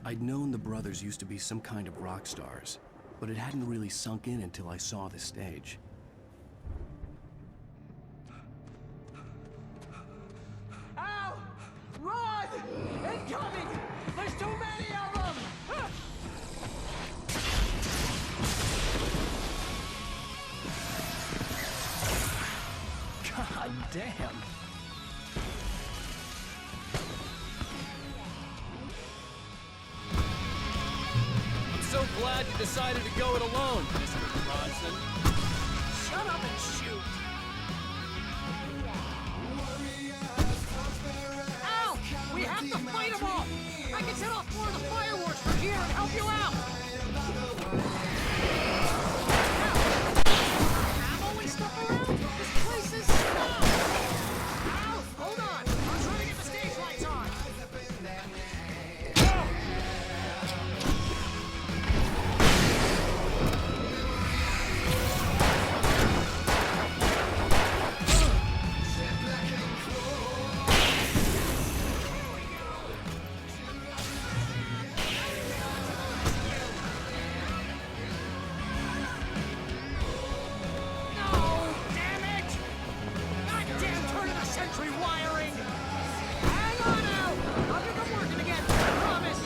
I'd known the brothers used to be some kind of rock stars, but it hadn't really sunk in until I saw the stage. Ow! Run! Incoming! There's too many of them! God damn! So glad you decided to go it alone, Mr. Bronson. Shut up and shoot! Ow! We have to fight them all! I can set off more of the fireworks from here and help you out! Ammo and stuff around? This place is stuck! Ow! Hold on! I'm trying to get the stage lights on! Wiring! Hang on now! I'll get them working again, I promise!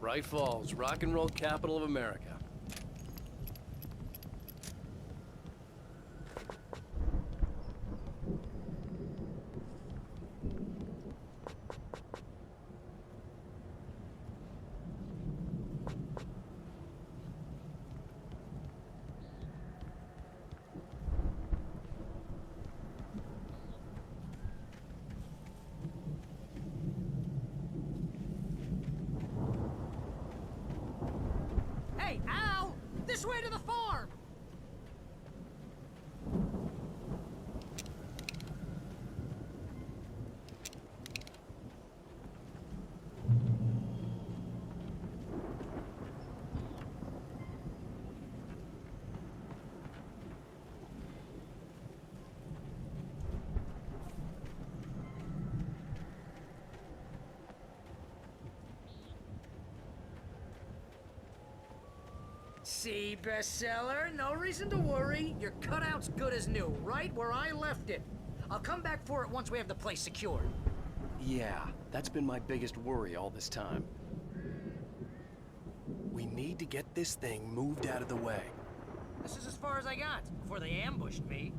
Bright Falls, rock and roll capital of America. Hey, See, bestseller? No reason to worry. Your cutout's good as new, right where I left it. I'll come back for it once we have the place secured. Yeah, that's been my biggest worry all this time. We need to get this thing moved out of the way. This is as far as I got before they ambushed me.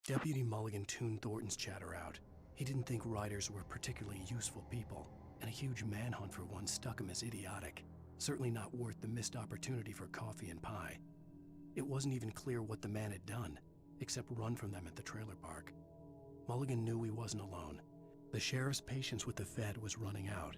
Deputy Mulligan tuned Thornton's chatter out. He didn't think riders were particularly useful people, and a huge manhunt for one struck him as idiotic. Certainly not worth the missed opportunity for coffee and pie. It wasn't even clear what the man had done, except run from them at the trailer park. Mulligan knew he wasn't alone. The sheriff's patience with the Fed was running out.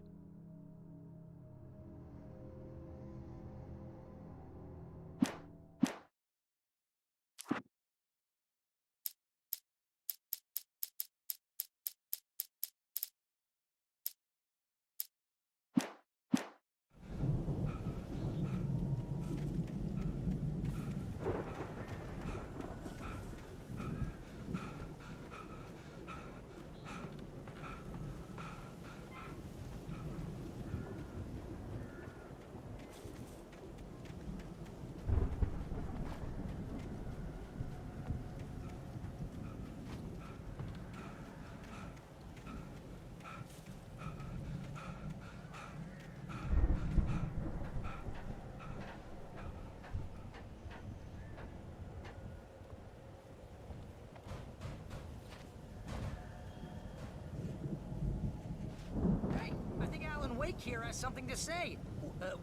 Wake here has something to say.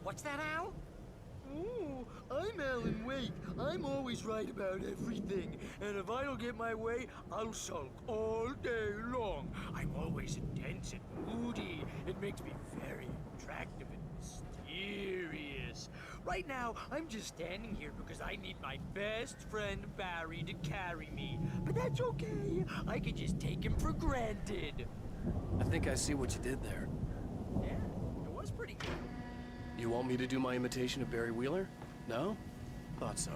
What's that, Al? Oh, I'm Alan Wake. I'm always right about everything. And if I don't get my way, I'll sulk all day long. I'm always intense and moody. It makes me very attractive and mysterious. Right now, I'm just standing here because I need my best friend Barry to carry me. But that's okay. I can just take him for granted. I think I see what you did there. Yeah, it was pretty good. You want me to do my imitation of Barry Wheeler? No? Thought so.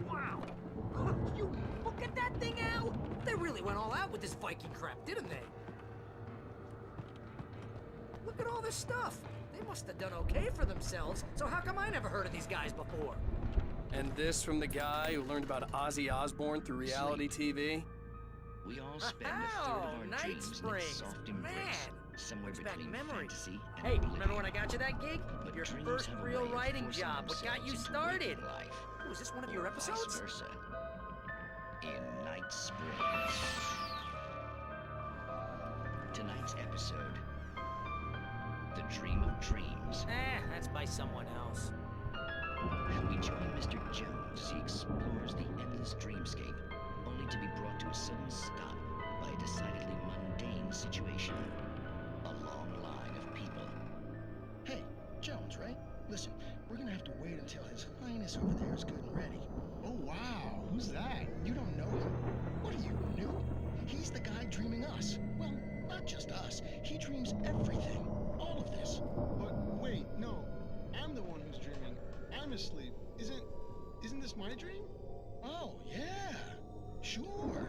Wow! You look at that thing, Al! They really went all out with this Viking crap, didn't they? Look at all this stuff. They must have done okay for themselves, so how come I never heard of these guys before? And this from the guy who learned about Ozzy Osbourne through reality TV? We all spend a third of our Night dreams in Springs. its soft embrace, Man, somewhere brings back between memories. fantasy and Hey, oblivion. remember when I got you that gig? But Your dreams first have a real way of writing forcing job. What got you themselves into started? waking life, Oh, is this one of your or episodes? Vice versa. In Night Springs. Tonight's episode: The Dream of Dreams. That's by someone else. We join Mr. Jones as he explores the endless dreamscape, only to be brought to a sudden stop by a decidedly mundane situation. A long line of people. Hey, Jones, right? Listen, we're gonna have to wait until His Highness over there is good and ready. Oh, wow. Who's that? You don't know him? What are you, new? He's the guy dreaming us. Well, not just us. He dreams everything. All of this. But wait, no. I'm the one who's dreaming. I'm asleep. Isn't That's my dream? Oh, yeah. Sure.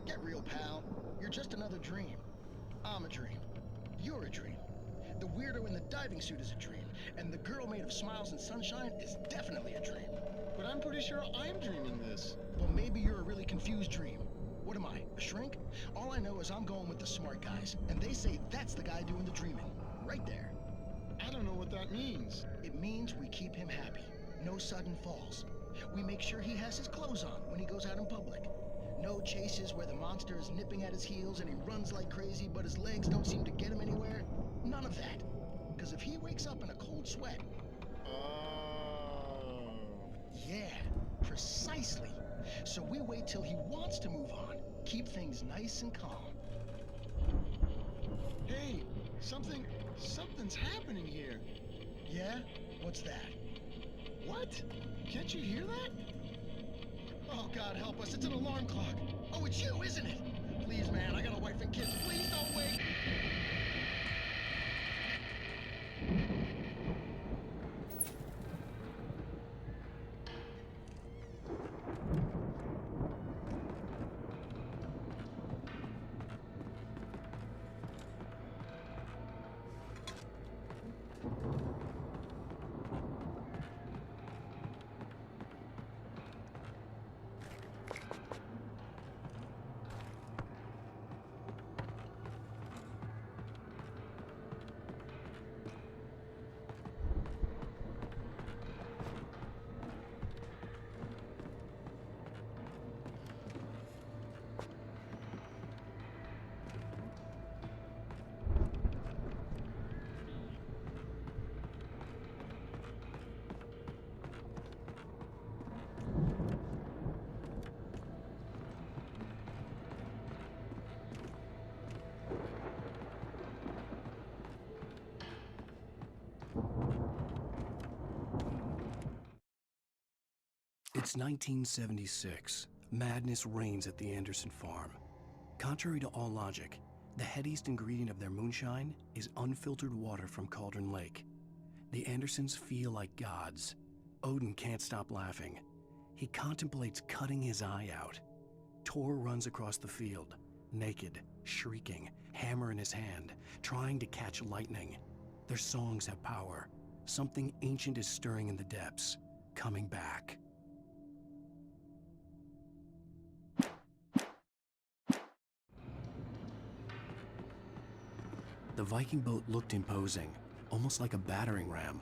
Get real, pal. You're just another dream. I'm a dream. You're a dream. The weirdo in the diving suit is a dream, and the girl made of smiles and sunshine is definitely a dream. But I'm pretty sure I'm dreaming this. Well, maybe you're a really confused dream. What am I, a shrink? All I know is I'm going with the smart guys, and they say that's the guy doing the dreaming. Right there. I don't know what that means. It means we keep him happy. No sudden falls. We make sure he has his clothes on when he goes out in public. No chases where the monster is nipping at his heels and he runs like crazy, but his legs don't seem to get him anywhere. None of that. Because if he wakes up in a cold sweat... Oh. Yeah, precisely. So we wait till he wants to move on. Keep things nice and calm. Hey, something's happening here. Yeah? What's that? What? Can't you hear that? Oh, God help us, it's an alarm clock. Oh, it's you, isn't it? Please, man, I got a wife and kids. Please don't wait. It's 1976. Madness reigns at the Anderson farm. Contrary to all logic, the headiest ingredient of their moonshine is unfiltered water from Cauldron Lake. The Andersons feel like gods. Odin can't stop laughing. He contemplates cutting his eye out. Tor runs across the field, naked, shrieking, hammer in his hand, trying to catch lightning. Their songs have power. Something ancient is stirring in the depths, coming back. The Viking boat looked imposing, almost like a battering ram.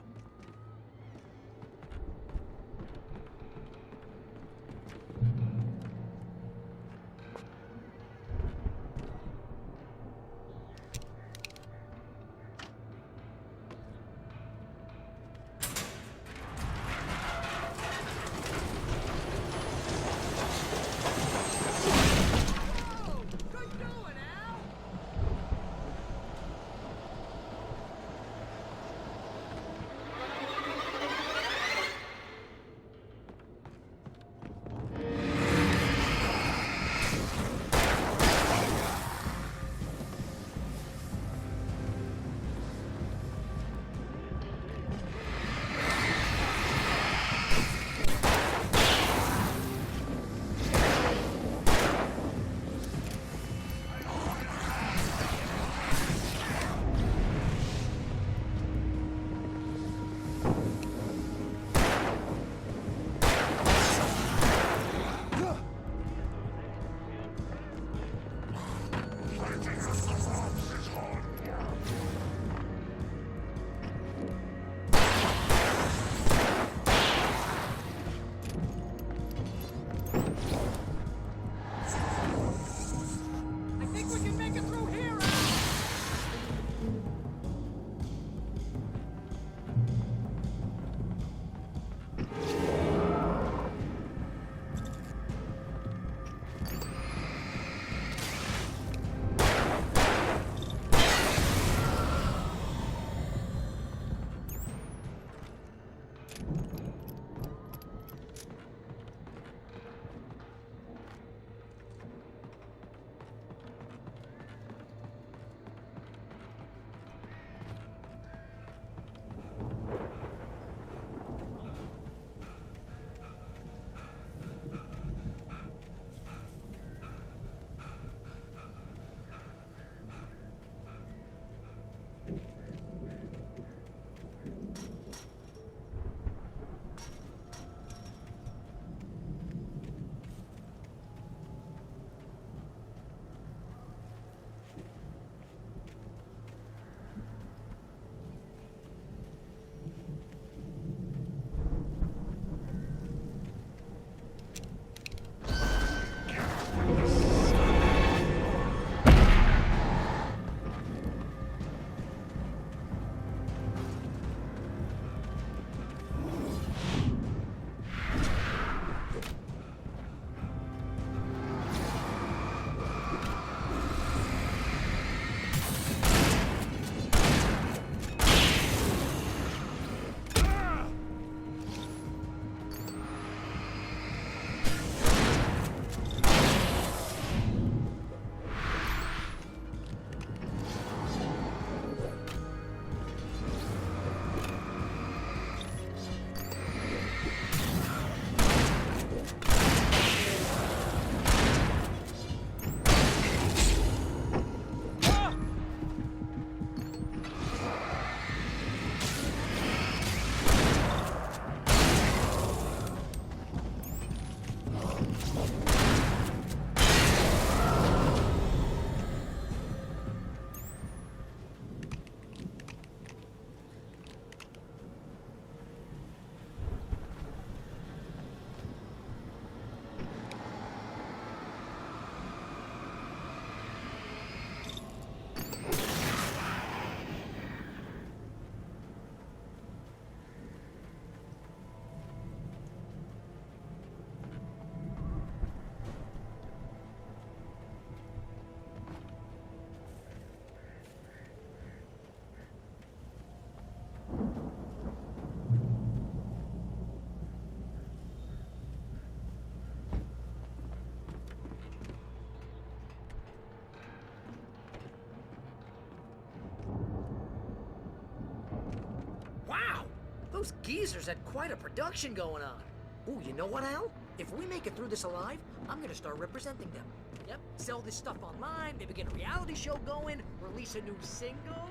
Those geezers had quite a production going on. Ooh, you know what, Al? If we make it through this alive, I'm gonna start representing them. Yep, sell this stuff online, maybe get a reality show going, release a new single.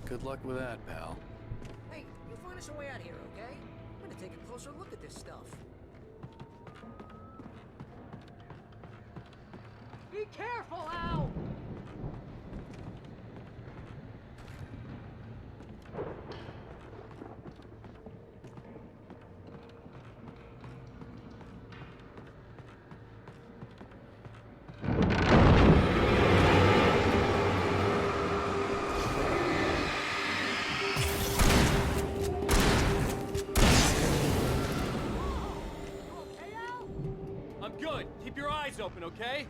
Good luck with that, pal. Hey, you find us a way out here, okay? I'm gonna take a closer look at this stuff. Be careful, Al! I'm good. Keep your eyes open, okay?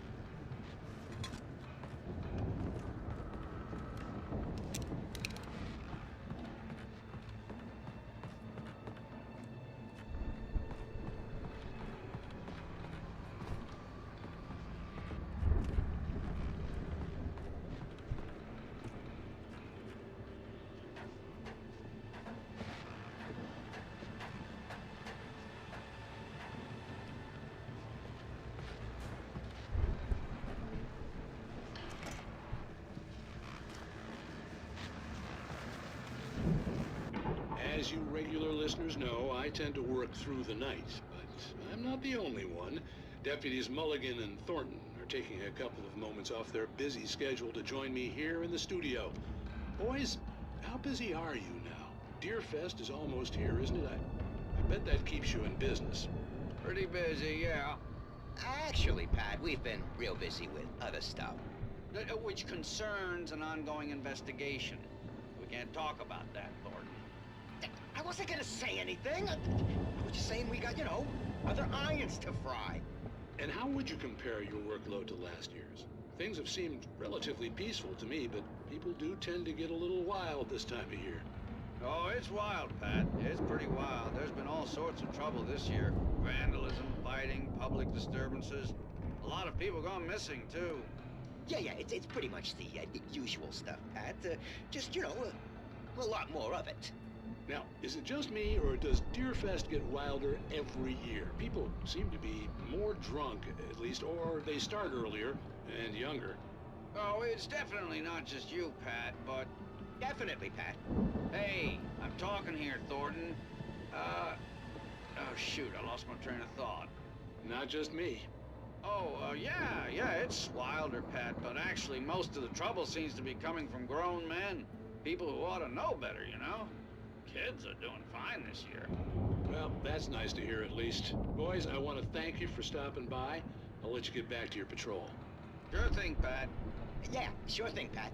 As you regular listeners know, I tend to work through the night, but I'm not the only one. Deputies Mulligan and Thornton are taking a couple of moments off their busy schedule to join me here in the studio. Boys, how busy are you now? Deerfest is almost here, isn't it? I bet that keeps you in business. Pretty busy, yeah. Actually, Pat, we've been real busy with other stuff. Which concerns an ongoing investigation. We can't talk about that, Thornton. I wasn't gonna say anything. I was just saying we got, other irons to fry. And how would you compare your workload to last year's? Things have seemed relatively peaceful to me, but people do tend to get a little wild this time of year. Oh, it's wild, Pat. It's pretty wild. There's been all sorts of trouble this year. Vandalism, fighting, public disturbances. A lot of people gone missing, too. Yeah, it's pretty much the usual stuff, Pat. Just, a lot more of it. Now, is it just me, or does Deerfest get wilder every year? People seem to be more drunk, at least, or they start earlier and younger. Oh, it's definitely not just you, Pat, but... Definitely, Pat. Hey, I'm talking here, Thornton. Oh, shoot, I lost my train of thought. Not just me. Oh, yeah, it's wilder, Pat, but actually most of the trouble seems to be coming from grown men. People who ought to know better, Kids are doing fine this year. Well, that's nice to hear at least. Boys, I want to thank you for stopping by. I'll let you get back to your patrol. Sure thing, Pat. Yeah, sure thing, Pat.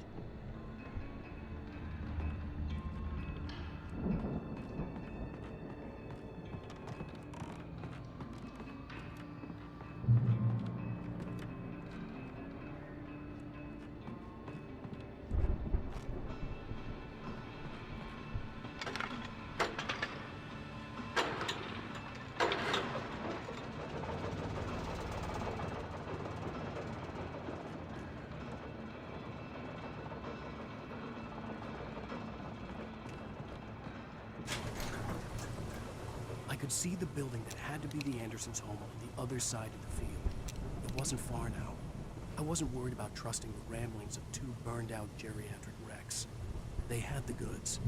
I could see the building that had to be the Andersons' home on the other side of the field. It wasn't far now. I wasn't worried about trusting the ramblings of two burned-out geriatric wrecks. They had the goods.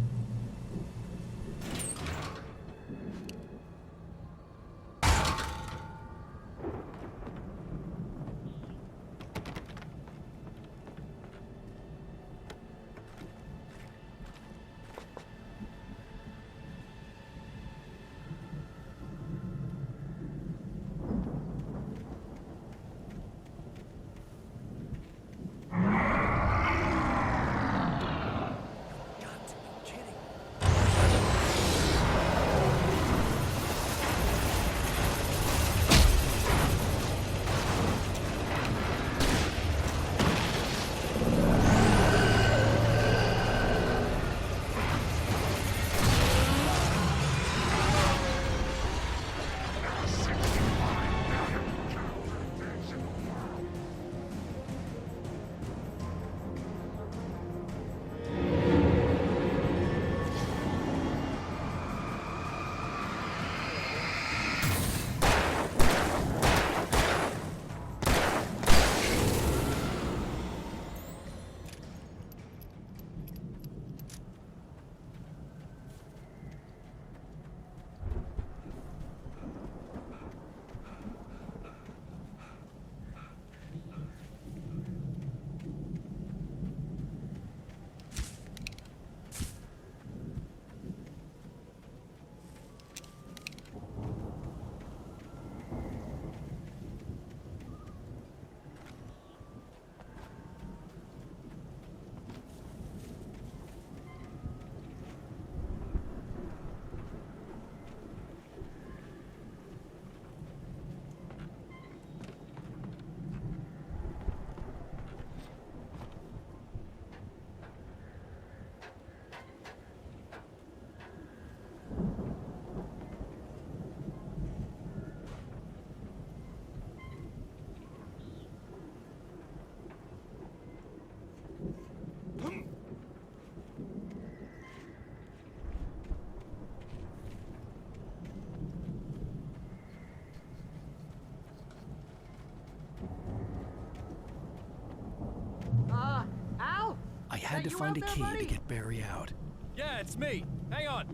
had to you find a out there, key to buddy? get Barry out. Yeah, it's me. Hang on.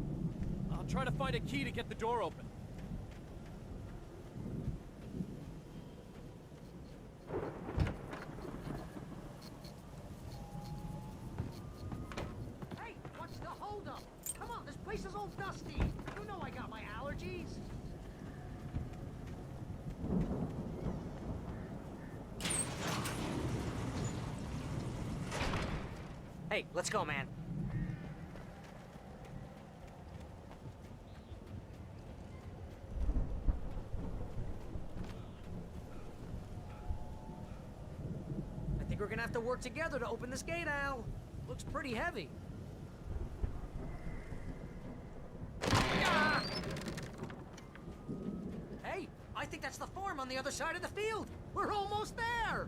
I'll try to find a key to get the door open. Hey, what's the holdup? Come on, this place is all dusty. You know I got my allergies. Hey, let's go, man. I think we're gonna have to work together to open this gate, Al. Looks pretty heavy. Ah! Hey, I think that's the farm on the other side of the field. We're almost there.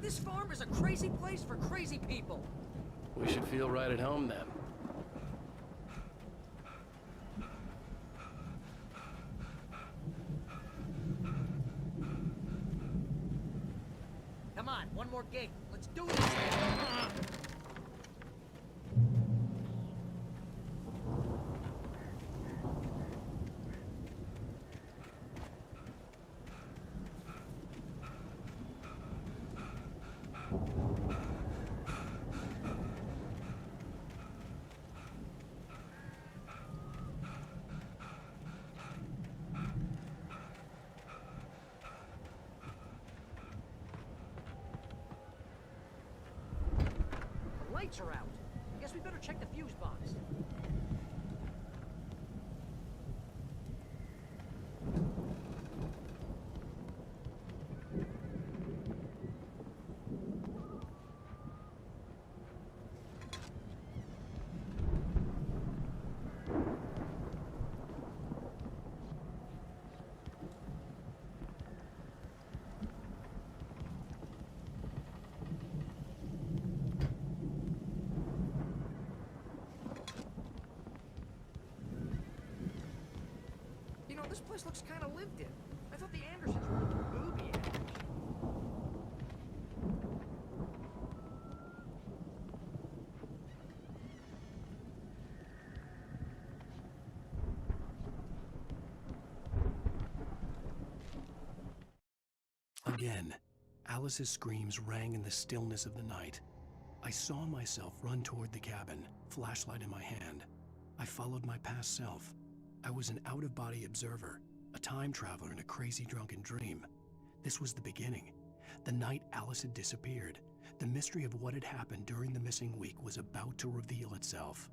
This farm is a crazy place for crazy people. We should feel right at home then. Come on, one more gate. Let's do this. The lights are out. I guess we better check the fuse box. You know, this place looks kind of lived in. I thought the Andersons were booby actors. Again, Alice's screams rang in the stillness of the night. I saw myself run toward the cabin, flashlight in my hand. I followed my past self. I was an out-of-body observer, a time traveler in a crazy drunken dream. This was the beginning. The night Alice had disappeared. The mystery of what had happened during the missing week was about to reveal itself.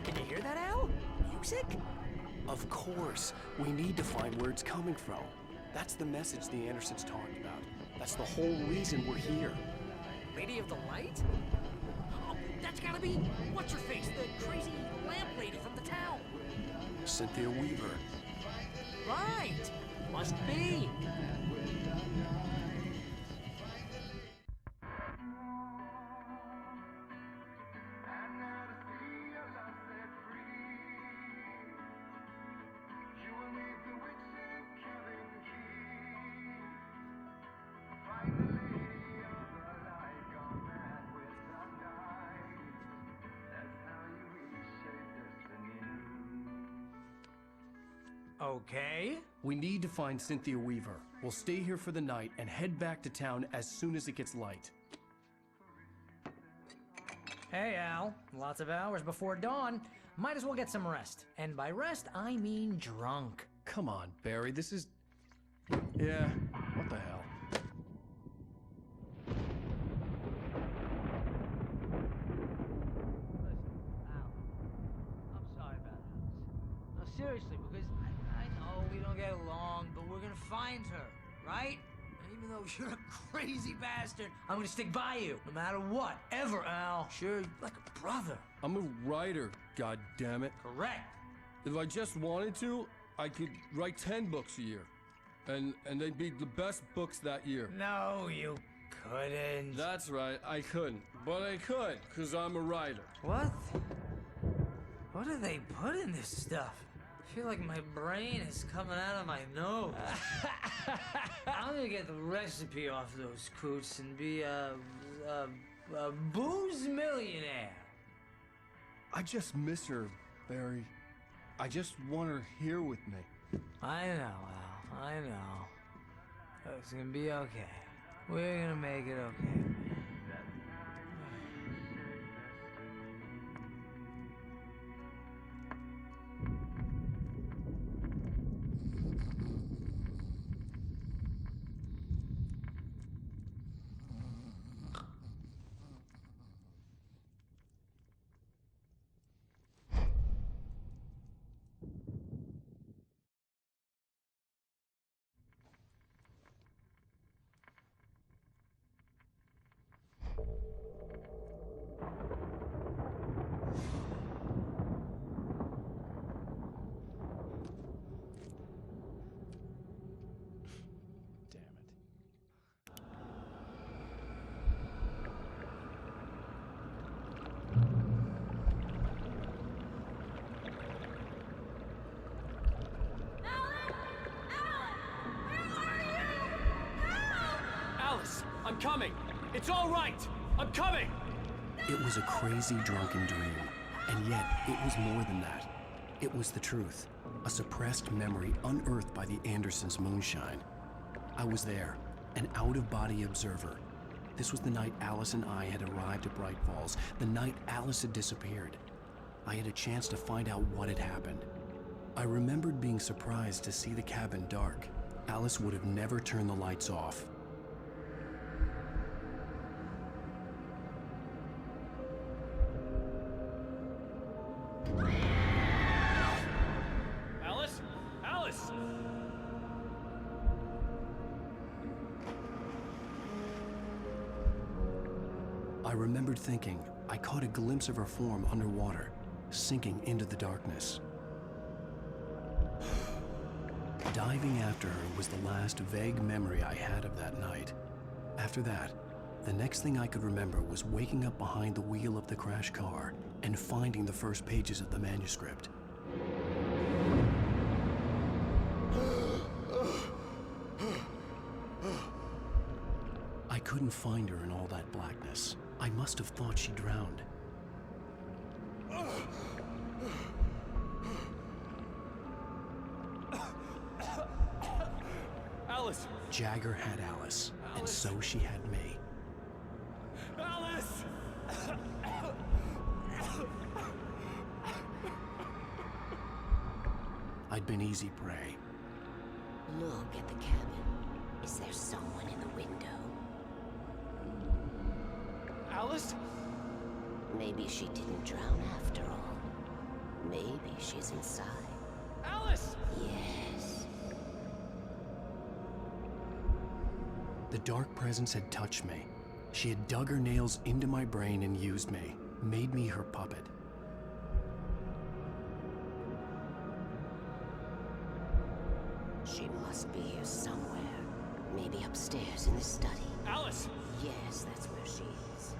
Can you hear that, Al? Music? Of course, we need to find where it's coming from. That's the message the Andersons talked about. That's the whole reason we're here. Lady of the Light? Oh, that's gotta be what's-her-face, the crazy lamp lady from the town. Cynthia Weaver. Right! Must be. Okay. We need to find Cynthia Weaver. We'll stay here for the night and head back to town as soon as it gets light. Hey, Al. Lots of hours before dawn. Might as well get some rest. And by rest, I mean drunk. Come on, Barry, this is... Yeah, what the hell? I'm sorry about Alice. No, seriously, because I know we don't get along, but we're gonna find her, right? And even though you're a crazy bastard, I'm gonna stick by you, no matter what, ever, Al. Sure, like a brother. I'm a writer, goddammit. Correct. If I just wanted to, I could write 10 books a year, and they'd be the best books that year. No, you couldn't. That's right, I couldn't. But I could, because I'm a writer. What? What do they put in this stuff? I feel like my brain is coming out of my nose. I'm gonna get the recipe off those coots and be a booze millionaire. I just miss her, Barry. I just want her here with me. I know, Al. I know. It's gonna be okay. We're gonna make it okay. Damn it. Alice, I'm coming. It's all right. I'm coming. It was a crazy, drunken dream, and yet it was more than that. It was the truth, a suppressed memory unearthed by the Andersons' moonshine. I was there, an out-of-body observer. This was the night Alice and I had arrived at Bright Falls, the night Alice had disappeared. I had a chance to find out what had happened. I remembered being surprised to see the cabin dark. Alice would have never turned the lights off. Alice? Alice! I remembered thinking I caught a glimpse of her form underwater, sinking into the darkness. Diving after her was the last vague memory I had of that night. After that, the next thing I could remember was waking up behind the wheel of the crash car and finding the first pages of the manuscript. I couldn't find her in all that blackness. I must have thought she drowned. Alice! Jagger had Alice, and so she had me. Alice! I'd been easy prey. Look at the cabin. Is there someone in the window? Alice? Maybe she didn't drown after all. Maybe she's inside. Alice! Yes. The dark presence had touched me. She had dug her nails into my brain and used me, made me her puppet. She must be here somewhere. Maybe upstairs in the study. Alice! Yes, that's where she is.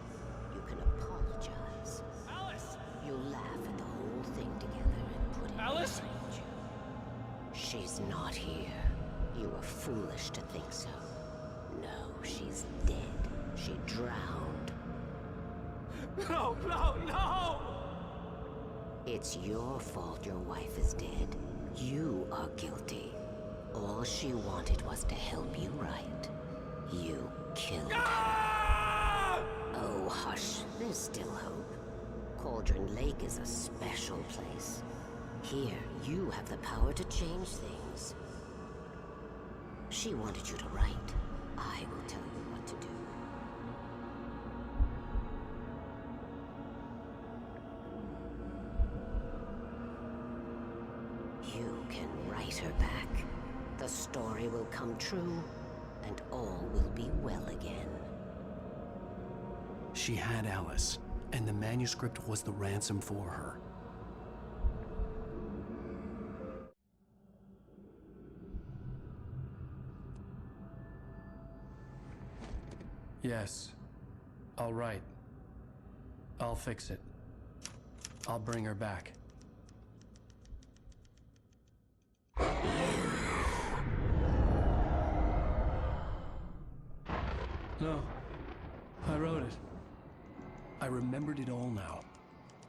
You can apologize. Alice! You'll laugh at the whole thing together and put it Alice? behind you. She's not here. You were foolish to think so. No, she's dead. She drowned. No, no, no! It's your fault your wife is dead. You are guilty. All she wanted was to help you right. You killed her. Oh, hush. There's still hope. Cauldron Lake is a special place. Here, you have the power to change things. She wanted you to write. I will tell you what to do. You can write her back. The story will come true, and all will be well again. She had Alice, and the manuscript was the ransom for her. Yes. All right. I'll fix it. I'll bring her back. No. I wrote it. I remembered it all now.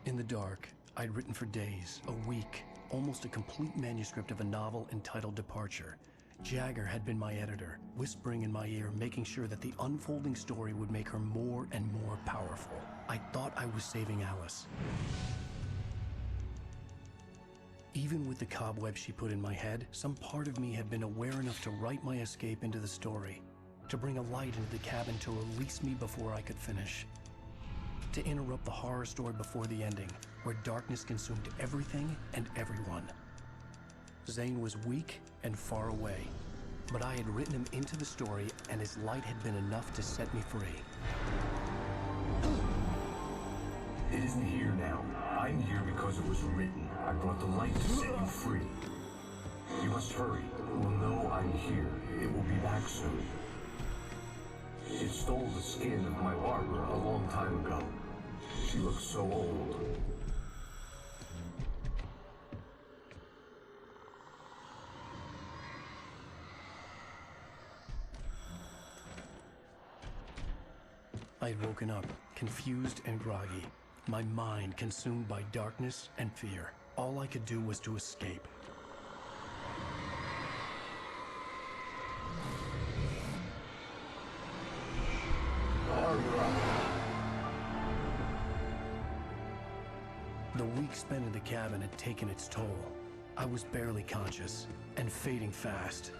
In the dark, I'd written for days, a week, almost a complete manuscript of a novel entitled Departure. Jagger had been my editor, whispering in my ear, making sure that the unfolding story would make her more and more powerful. I thought I was saving Alice. Even with the cobwebs she put in my head, some part of me had been aware enough to write my escape into the story, to bring a light into the cabin to release me before I could finish, to interrupt the horror story before the ending, where darkness consumed everything and everyone. Zane was weak and far away, but I had written him into the story, and his light had been enough to set me free. It isn't here now. I'm here because it was written. I brought the light to set you free. You must hurry. It will know I'm here. It will be back soon. It stole the skin of my barber a long time ago. She looks so old. I had woken up, confused and groggy, my mind consumed by darkness and fear. All I could do was to escape. The week spent in the cabin had taken its toll. I was barely conscious, and fading fast.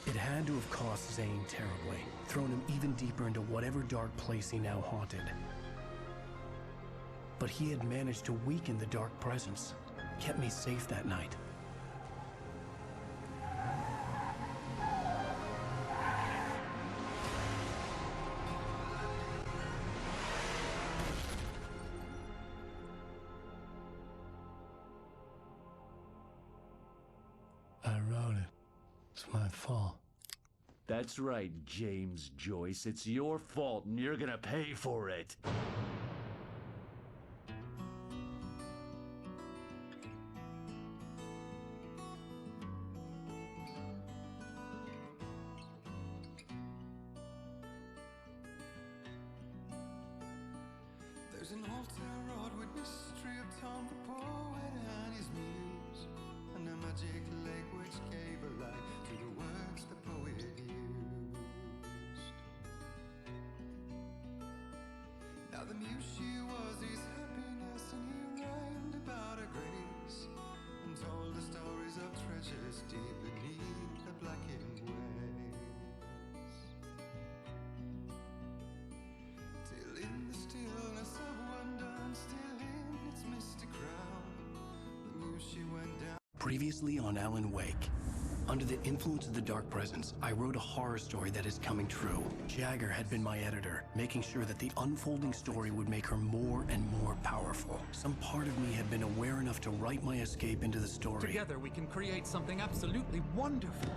It had to have cost Zane terribly, thrown him even deeper into whatever dark place he now haunted. But he had managed to weaken the dark presence, kept me safe that night. I wrote it. It's my fault. That's right, James Joyce. It's your fault, and you're gonna pay for it. There's an old town road with mystery of Tom the poet and his muse, and a magic lake which gave a light to the words the poet used. Now the muse she was his happiness, and he rhymed about her grace, and told the stories of treasures deep beneath the blackened waves. Till in the stillness of wonder, and still in its mystic crown, the muse she went down. Previously on Alan Wake. Under the influence of the dark presence, I wrote a horror story that is coming true. Jagger had been my editor, making sure that the unfolding story would make her more and more powerful. Some part of me had been aware enough to write my escape into the story. Together we can create something absolutely wonderful.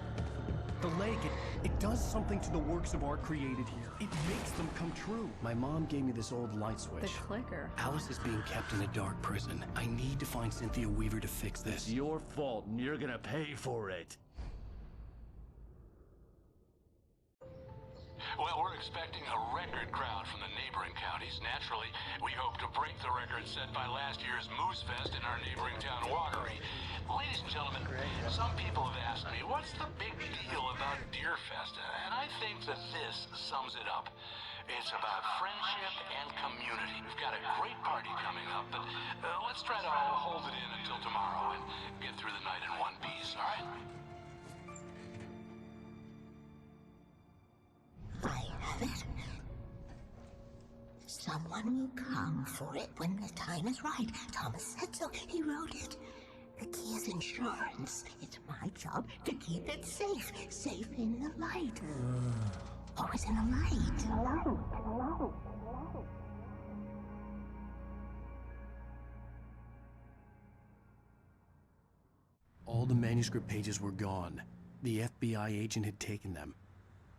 The lake, it does something to the works of art created here. It makes them come true. My mom gave me this old light switch. The clicker. Alice is being kept in a dark prison. I need to find Cynthia Weaver to fix this. It's your fault, and you're gonna pay for it. Well, we're expecting a record crowd from the neighboring counties. Naturally, we hope to break the record set by last year's Moose Fest in our neighboring town, Watery. Ladies and gentlemen, some people have asked me, what's the big deal about Deer Fest? And I think that this sums it up. It's about friendship and community. We've got a great party coming up, but let's try to hold it in until tomorrow and get through the night in one piece, all right? I have it. Someone will come for it when the time is right. Thomas said so. He wrote it. The key is insurance. It's my job to keep it safe. Safe in the light. Always in the light. All the manuscript pages were gone. The FBI agent had taken them.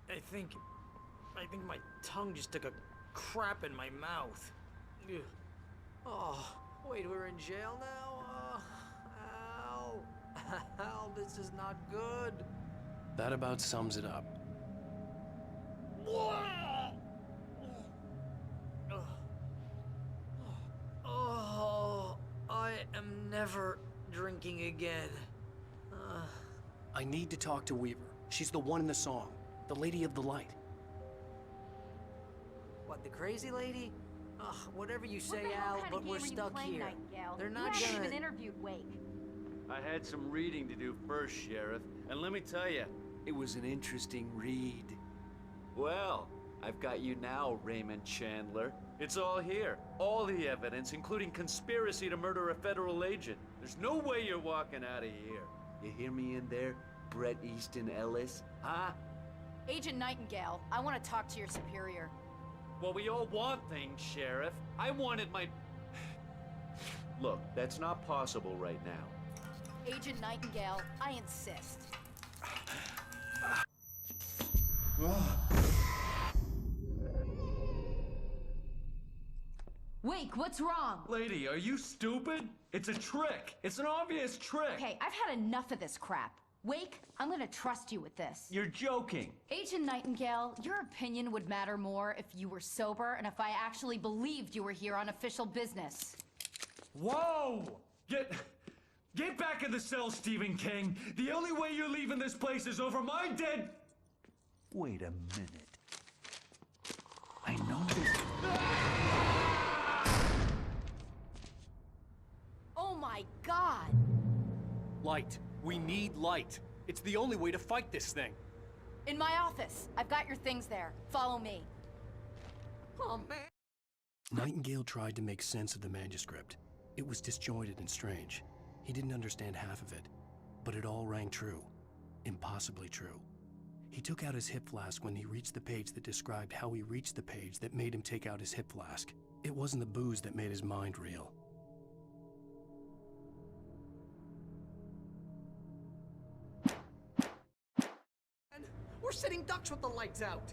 I think my tongue just took a crap in my mouth. Ugh. Oh, wait, we're in jail now? Al. Al, this is not good. That about sums it up. Oh, I am never drinking again. I need to talk to Weaver. She's the one in the song. The Lady of the Light. What, the crazy lady? Ugh, whatever you say, What the hell Al, kind but of we're game are you stuck playing, here. Nightingale? They're not You haven't gonna... even interviewed Wake. I had some reading to do first, Sheriff, and let me tell you, it was an interesting read. Well, I've got you now, Raymond Chandler. It's all here. All the evidence, including conspiracy to murder a federal agent. There's no way you're walking out of here. You hear me in there, Bret Easton Ellis? Huh? Agent Nightingale, I want to talk to your superior. Well, we all want things, Sheriff. I wanted my... Look, that's not possible right now. Agent Nightingale, I insist. Wake, what's wrong? Lady, are you stupid? It's a trick. It's an obvious trick. Okay, I've had enough of this crap. Wake, I'm gonna trust you with this. You're joking. Agent Nightingale, your opinion would matter more if you were sober and if I actually believed you were here on official business. Whoa! Get back in the cell, Stephen King. The only way you're leaving this place is over my dead... Wait a minute. I know this... Oh my God! Light. We need light. It's the only way to fight this thing. In my office. I've got your things there. Follow me. Oh, man. Nightingale tried to make sense of the manuscript. It was disjointed and strange. He didn't understand half of it, but it all rang true. Impossibly true. He took out his hip flask when he reached the page that described how he reached the page that made him take out his hip flask. It wasn't the booze that made his mind reel. We're sitting ducks with the lights out.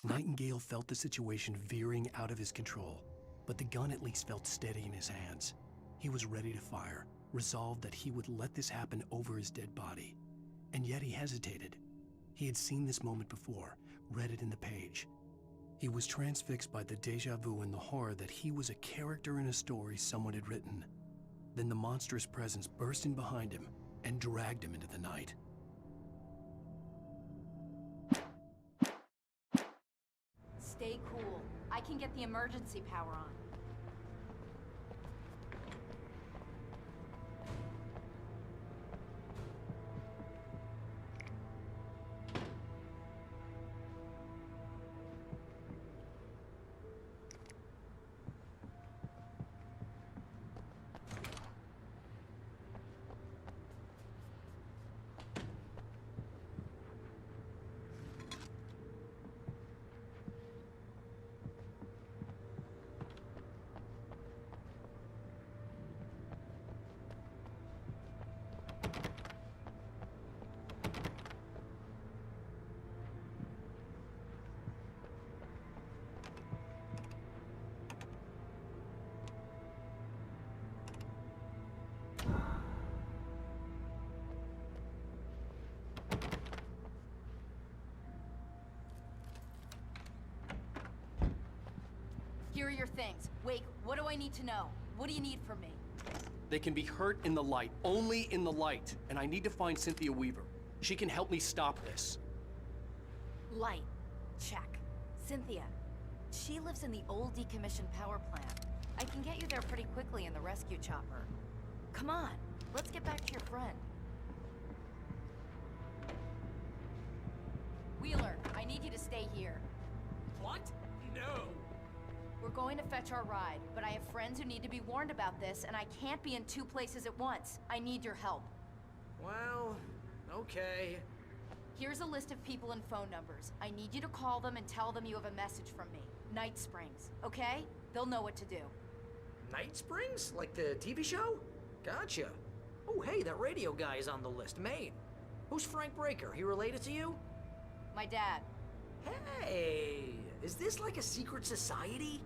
Nightingale felt the situation veering out of his control, but the gun at least felt steady in his hands. He was ready to fire, resolved that he would let this happen over his dead body. And yet he hesitated. He had seen this moment before, read it in the page. He was transfixed by the déjà vu and the horror that he was a character in a story someone had written. Then the monstrous presence burst in behind him and dragged him into the night. Stay cool. I can get the emergency power on. Here are your things. Wait, what do I need to know? What do you need from me? They can be hurt in the light, only in the light. And I need to find Cynthia Weaver. She can help me stop this. Light. Check. Cynthia. She lives in the old decommissioned power plant. I can get you there pretty quickly in the rescue chopper. Come on, let's get back to your friend. Wheeler, I need you to stay here. What? No. We're going to fetch our ride, but I have friends who need to be warned about this, and I can't be in two places at once. I need your help. Well, okay. Here's a list of people and phone numbers. I need you to call them and tell them you have a message from me. Night Springs, okay? They'll know what to do. Night Springs? Like the TV show? Gotcha. Oh, hey, that radio guy is on the list, Maine. Who's Frank Breaker? He related to you? My dad. Hey, is this like a secret society?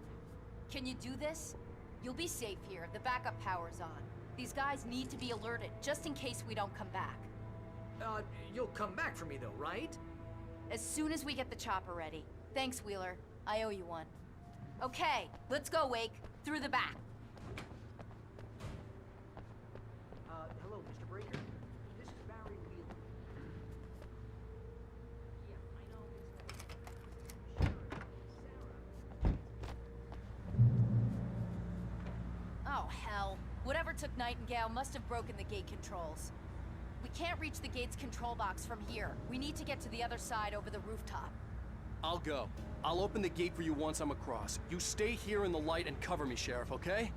Can you do this? You'll be safe here. The backup power's on. These guys need to be alerted, just in case we don't come back. You'll come back for me though, right? As soon as we get the chopper ready. Thanks, Wheeler. I owe you one. Okay, let's go, Wake. Through the back. Hello, Mr. Breaker. This is Barry Wheeler. Yeah, I know Oh, hell. Whatever took Nightingale must have broken the gate controls. We can't reach the gate's control box from here. We need to get to the other side over the rooftop. I'll go. I'll open the gate for you once I'm across. You stay here in the light and cover me, Sheriff, okay?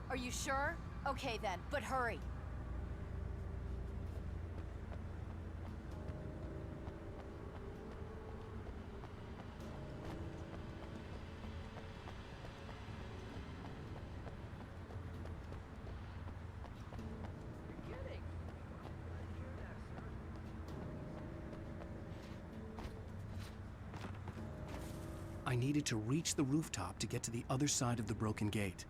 Are you sure? Okay then, but hurry. I needed to reach the rooftop to get to the other side of the broken gate.